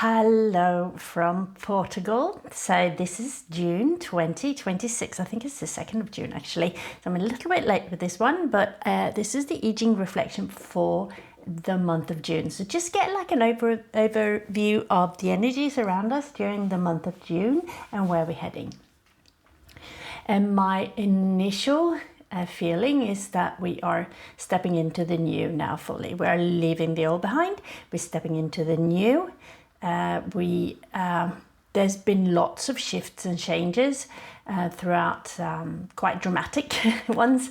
Hello from Portugal. So this is June 2026. I think it's the 2nd of June actually. So I'm a little bit late with this one, but this is the I Ching reflection for the month of June. So just get like an overview of the energies around us during the month of June and where we're heading. And my initial feeling is that we are stepping into the new now fully. We're leaving the old behind. We're stepping into the new. There's been lots of shifts and changes throughout, quite dramatic ones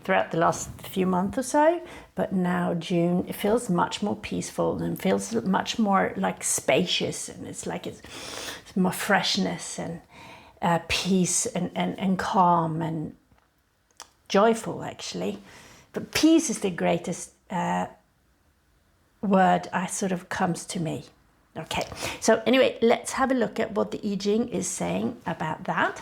throughout the last few months or so. But now June, it feels much more peaceful and feels much more like spacious, and it's like it's more freshness and peace and calm and joyful actually. But peace is the greatest word I sort of comes to me. Okay, so anyway, let's have a look at what the I Ching is saying about that.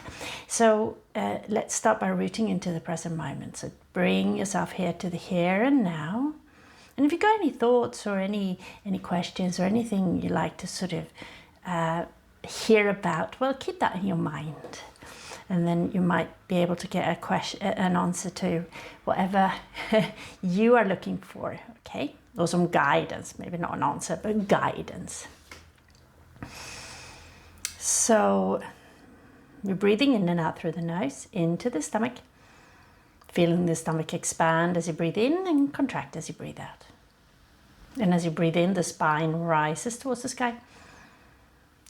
So let's start by rooting into the present moment. So bring yourself here to the here and now. And if you've got any thoughts or any questions or anything you like to sort of hear about, well, keep that in your mind. And then you might be able to get an answer to whatever you are looking for, okay? Or some guidance, maybe not an answer, but guidance. So you're breathing in and out through the nose, into the stomach, feeling the stomach expand as you breathe in and contract as you breathe out. And as you breathe in, the spine rises towards the sky.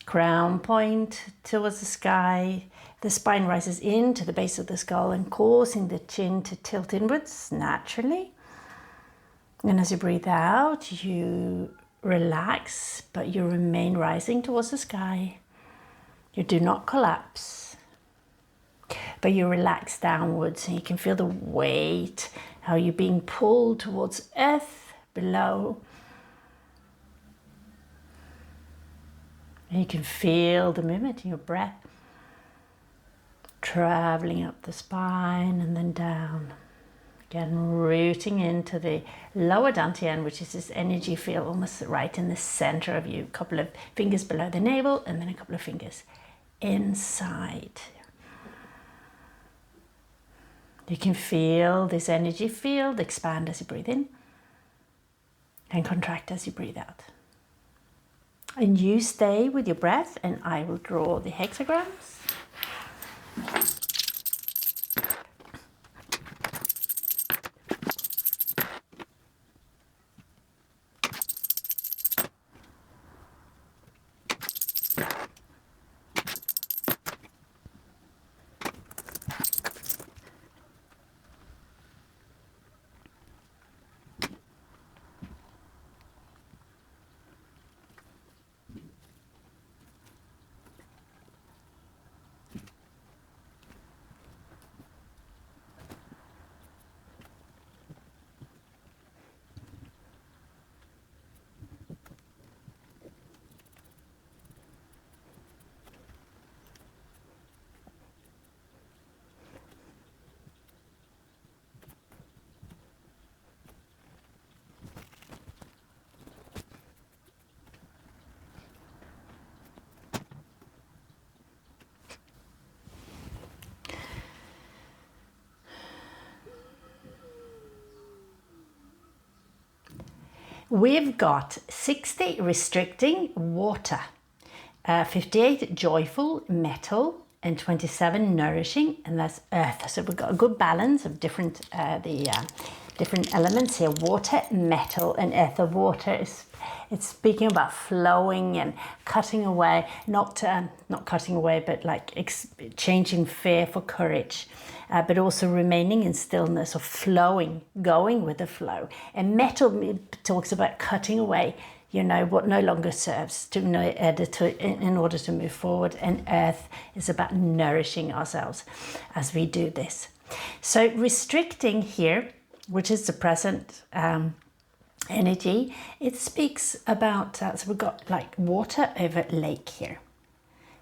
Crown point towards the sky. The spine rises into the base of the skull and causing the chin to tilt inwards naturally. And as you breathe out, you relax, but you remain rising towards the sky. You do not collapse, but you relax downwards, and you can feel the weight, how you're being pulled towards earth below. And you can feel the movement in your breath, traveling up the spine and then down. Again, rooting into the lower dantian, which is this energy field almost right in the center of you. A couple of fingers below the navel and then a couple of fingers inside. You can feel this energy field expand as you breathe in and contract as you breathe out. And you stay with your breath, and I will draw the hexagrams. We've got 60 restricting, water, 58 joyful, metal, and 27 nourishing, and that's earth. So we've got a good balance of different elements here: water, metal, and earth. The water it's speaking about flowing and cutting away, not cutting away, but like exchanging fear for courage. But also remaining in stillness or flowing, going with the flow. And metal talks about cutting away, what no longer serves in order to move forward. And earth is about nourishing ourselves as we do this. So restricting here, which is the present energy, it speaks about, so we've got like water over lake here.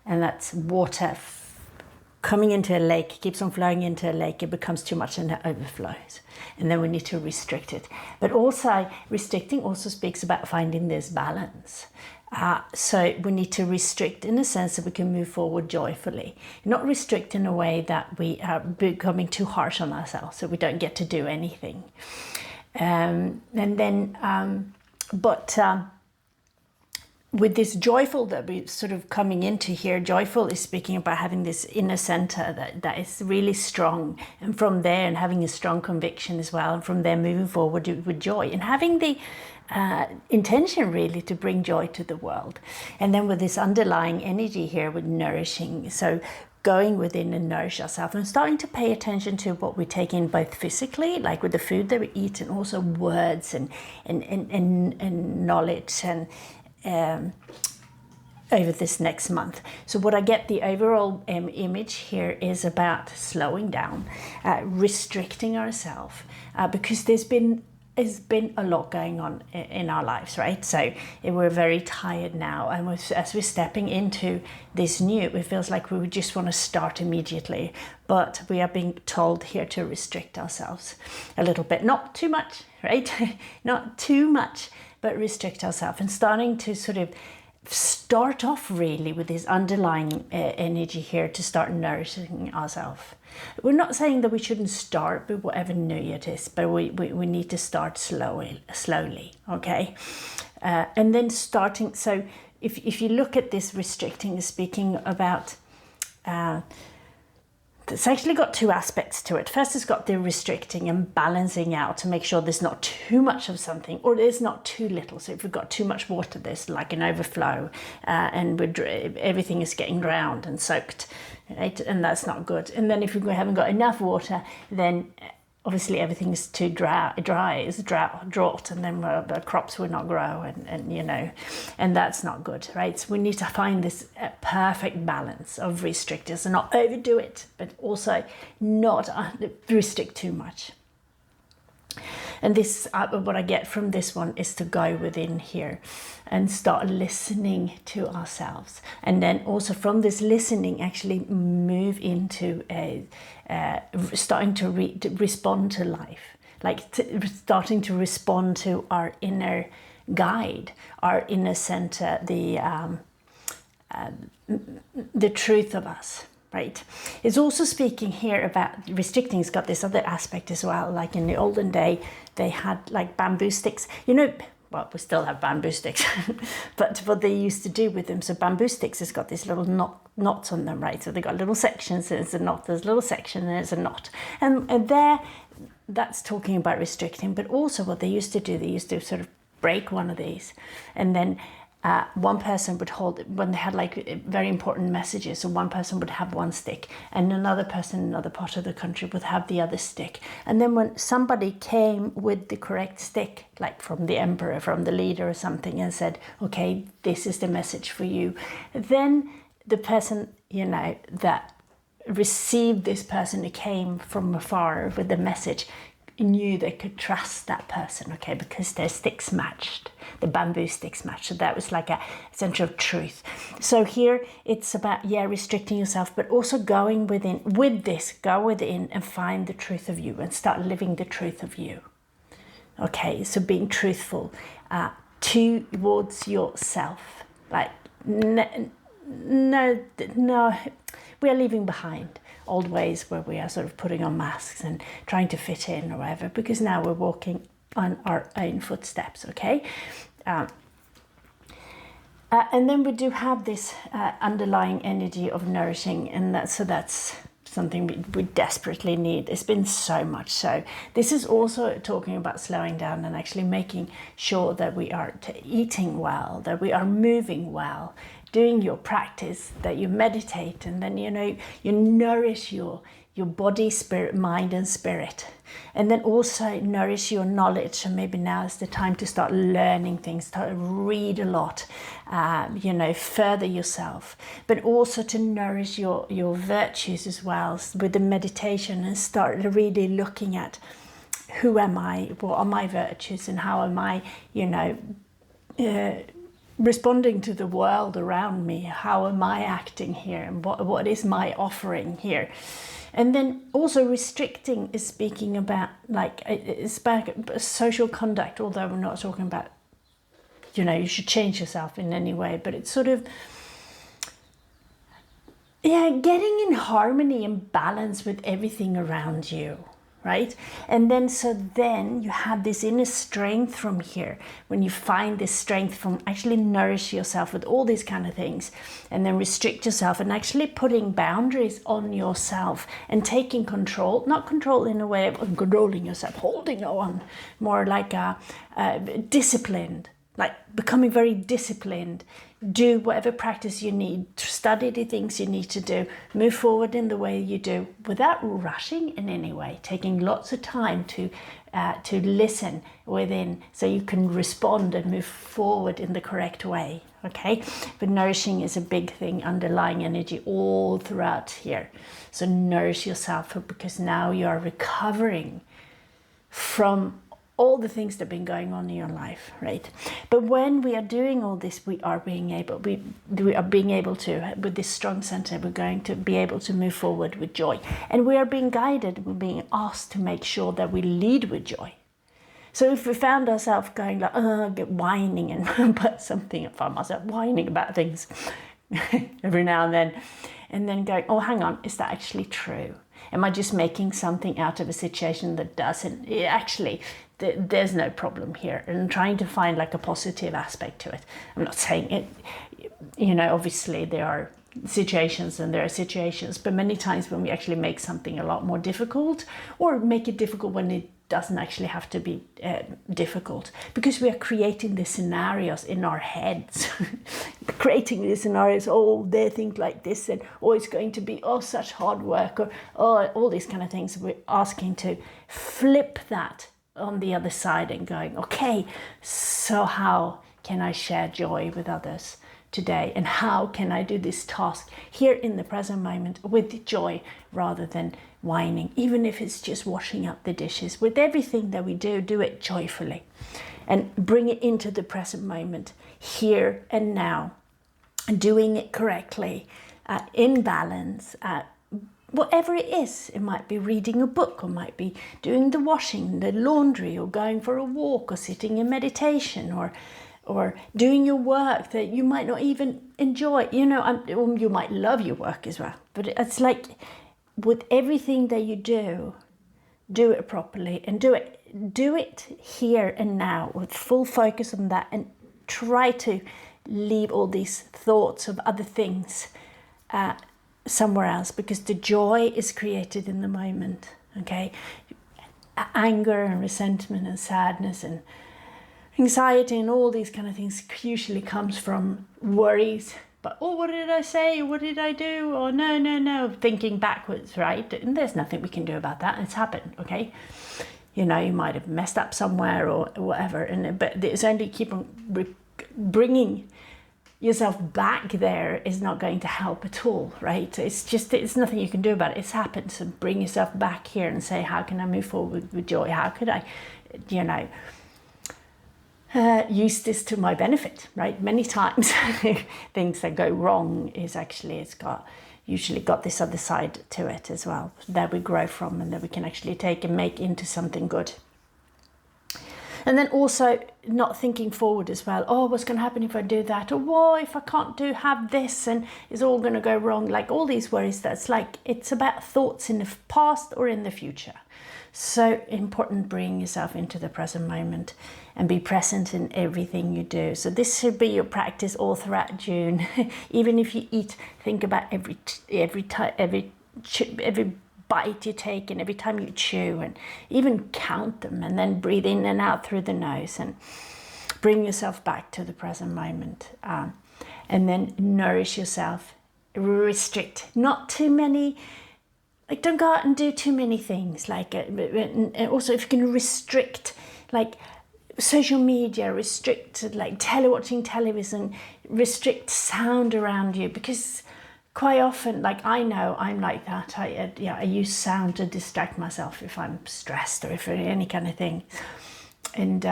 And that's water coming into a lake, keeps on flowing into a lake, it becomes too much and it overflows. And then we need to restrict it. But also, restricting also speaks about finding this balance. So we need to restrict in a sense that we can move forward joyfully, not restrict in a way that we are becoming too harsh on ourselves, so we don't get to do anything. With this joyful that we're sort of coming into here, joyful is speaking about having this inner center that is really strong, and from there, and having a strong conviction as well, and from there moving forward with joy, and having the intention really to bring joy to the world. And then with this underlying energy here with nourishing, so going within and nourish ourselves and starting to pay attention to what we take in, both physically, like with the food that we eat, and also words and knowledge and over this next month. So what I get the overall image here is about slowing down, restricting ourselves, because there's been a lot going on in our lives, right? So we're very tired now, and as we're stepping into this new, it feels like we would just want to start immediately, but we are being told here to restrict ourselves a little bit, not too much, right? Not too much, but restrict ourselves, and starting to sort of start off really with this underlying energy here to start nourishing ourselves. We're not saying that we shouldn't start with whatever new it is, but we need to start slowly, okay? And then starting, so if you look at this restricting, speaking about, it's actually got two aspects to it. First, it's got the restricting and balancing out to make sure there's not too much of something, or there's not too little. So if we've got too much water, there's like an overflow, and everything is getting drowned and soaked, right? And that's not good. And then if we haven't got enough water, then obviously everything is too dry, it's drought, and then the crops will not grow, and that's not good, right? So we need to find this perfect balance of restrictors and not overdo it, but also not restrict too much. And this, what I get from this one is to go within here and start listening to ourselves. And then also from this listening, actually move into starting to respond to life, like starting to respond to our inner guide, our inner center, the truth of us. Right. It's also speaking here about restricting. It's got this other aspect as well. Like in the olden day, they had like bamboo sticks. Well, we still have bamboo sticks, but what they used to do with them. So bamboo sticks has got these little knots on them, right? So they got little sections. There's a knot. There's a little section. And there's a knot. And there, that's talking about restricting. But also, what they used to do, they used to sort of break one of these, and then one person would hold, when they had like very important messages, so one person would have one stick and another person in another part of the country would have the other stick. And then when somebody came with the correct stick, like from the emperor, from the leader or something, and said, okay, this is the message for you, then the person, that received this person who came from afar with the message knew they could trust that person, okay, because their sticks matched, the bamboo sticks matched. So that was like a center of truth. So here it's about, restricting yourself, but also going within. With this, go within and find the truth of you and start living the truth of you. Okay, so being truthful towards yourself. Like, no, we are leaving behind old ways where we are sort of putting on masks and trying to fit in or whatever, because now we're walking on our own footsteps, okay? And then we do have this underlying energy of nourishing, and that's something we desperately need. It's been so much so. This is also talking about slowing down and actually making sure that we are eating well, that we are moving well, doing your practice, that you meditate, and then you nourish your body, spirit, mind and spirit, and then also nourish your knowledge. And maybe now is the time to start learning things, start to read a lot, further yourself, but also to nourish your virtues as well with the meditation, and start really looking at who am I, what are my virtues, and how am I responding to the world around me. How am I acting here, and what is my offering here? And then also restricting is speaking about, like, it's about social conduct, although we're not talking about you should change yourself in any way, but it's sort of, yeah, getting in harmony and balance with everything around you, right? And then you have this inner strength from here, when you find this strength from actually nourish yourself with all these kind of things, and then restrict yourself and actually putting boundaries on yourself and taking control, not control in a way of controlling yourself, holding on, more like disciplined, like becoming very disciplined. Do whatever practice you need, study the things you need to do, move forward in the way you do without rushing in any way, taking lots of time to listen within so you can respond and move forward in the correct way, okay? But nourishing is a big thing, underlying energy all throughout here. So nourish yourself, because now you are recovering from all the things that have been going on in your life, right? But when we are doing all this, we are being able to, with this strong center, we're going to be able to move forward with joy. And we are being guided, we're being asked to make sure that we lead with joy. So if we found ourselves going like, whining, and put something, I find myself whining about things every now and then going, oh, hang on, is that actually true? Am I just making something out of a situation that doesn't? Actually, there's no problem here, and trying to find like a positive aspect to it. I'm not saying it, obviously there are situations and there are situations, but many times when we actually make something a lot more difficult, or make it difficult when it doesn't actually have to be difficult, because we are creating the scenarios in our heads, creating these scenarios, oh, they think like this, and oh, it's going to be such hard work, or all these kind of things. We're asking to flip that on the other side and going, okay, so how can I share joy with others today, and how can I do this task here in the present moment with joy rather than whining? Even if it's just washing up the dishes, with everything that we do it joyfully and bring it into the present moment, here and now, and doing it correctly, in balance, whatever it is. It might be reading a book, or might be doing the washing, the laundry, or going for a walk, or sitting in meditation, or doing your work that you might not even enjoy. You might love your work as well, but it's like, with everything that you do it properly, and do it here and now with full focus on that, and try to leave all these thoughts of other things somewhere else, because the joy is created in the moment, okay? Anger and resentment and sadness and anxiety and all these kind of things usually comes from worries. But, oh, what did I say? What did I do? Oh, no. Thinking backwards, right? And there's nothing we can do about that. It's happened, okay? You might have messed up somewhere or whatever. But it's only keep on bringing yourself back there is not going to help at all, right? It's nothing you can do about it. It's happened. So bring yourself back here and say, how can I move forward with joy? How could I, use this to my benefit, right? Many times things that go wrong is actually, usually got this other side to it as well, that we grow from, and that we can actually take and make into something good. And then also not thinking forward as well. Oh, what's going to happen if I do that? Or whoa, if I can't have this, and it's all going to go wrong. Like all these worries, it's about thoughts in the past or in the future. So important bringing yourself into the present moment and be present in everything you do. So this should be your practice all throughout June. Even if you eat, think about every bite you take, and every time you chew, and even count them, and then breathe in and out through the nose, and bring yourself back to the present moment. And then nourish yourself. Restrict, not too many. Like, don't go out and do too many things. And also, if you can restrict, like social media, restrict like watching television, restrict sound around you, because quite often, like I know I'm like that. I use sound to distract myself if I'm stressed or if any kind of thing. And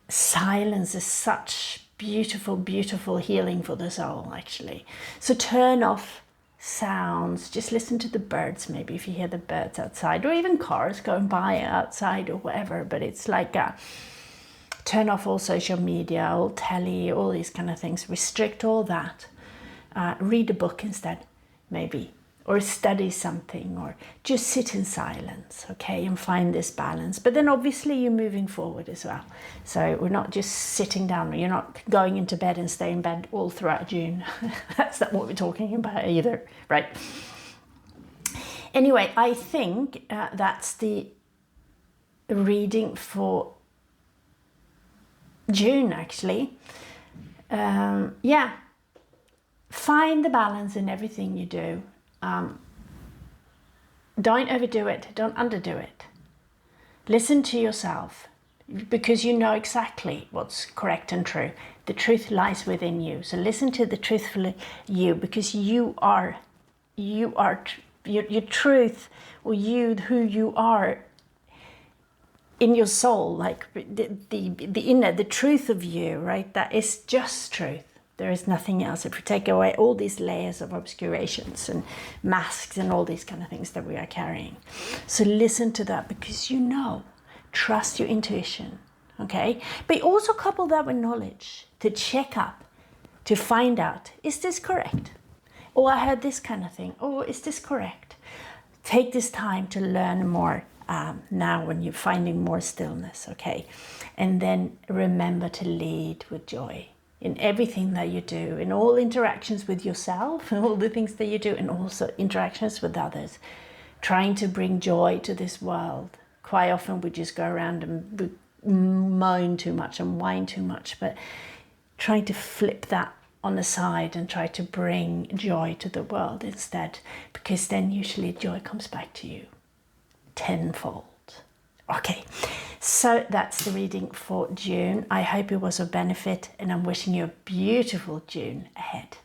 silence is such beautiful, beautiful healing for the soul, actually. So turn off sounds, just listen to the birds, maybe if you hear the birds outside, or even cars going by outside or whatever. But it's like Turn off all social media, all telly, all these kind of things. Restrict all that. Read a book instead, maybe, or study something, or just sit in silence, okay, and find this balance. But then obviously you're moving forward as well. So we're not just sitting down, you're not going into bed and stay in bed all throughout June. That's not what we're talking about either, right? Anyway, I think that's the reading for June, actually. Yeah, find the balance in everything you do. Don't overdo it, don't underdo it. Listen to yourself, because you know exactly what's correct and true. The truth lies within you. So listen to the truthful you, because you are your truth, or you, who you are in your soul, like the inner, the truth of you, right? That is just truth. There is nothing else. If we take away all these layers of obscurations and masks and all these kind of things that we are carrying. So listen to that, because you know, trust your intuition, okay? But also couple that with knowledge to check up, to find out, is this correct? Or I heard this kind of thing. Or is this correct? Take this time to learn more now when you're finding more stillness, okay? And then remember to lead with joy in everything that you do, in all interactions with yourself and all the things that you do, and also interactions with others, trying to bring joy to this world. Quite often we just go around and moan too much and whine too much, but trying to flip that on the side and try to bring joy to the world instead, because then usually joy comes back to you tenfold. Okay, so that's the reading for June. I hope it was of benefit, and I'm wishing you a beautiful June ahead.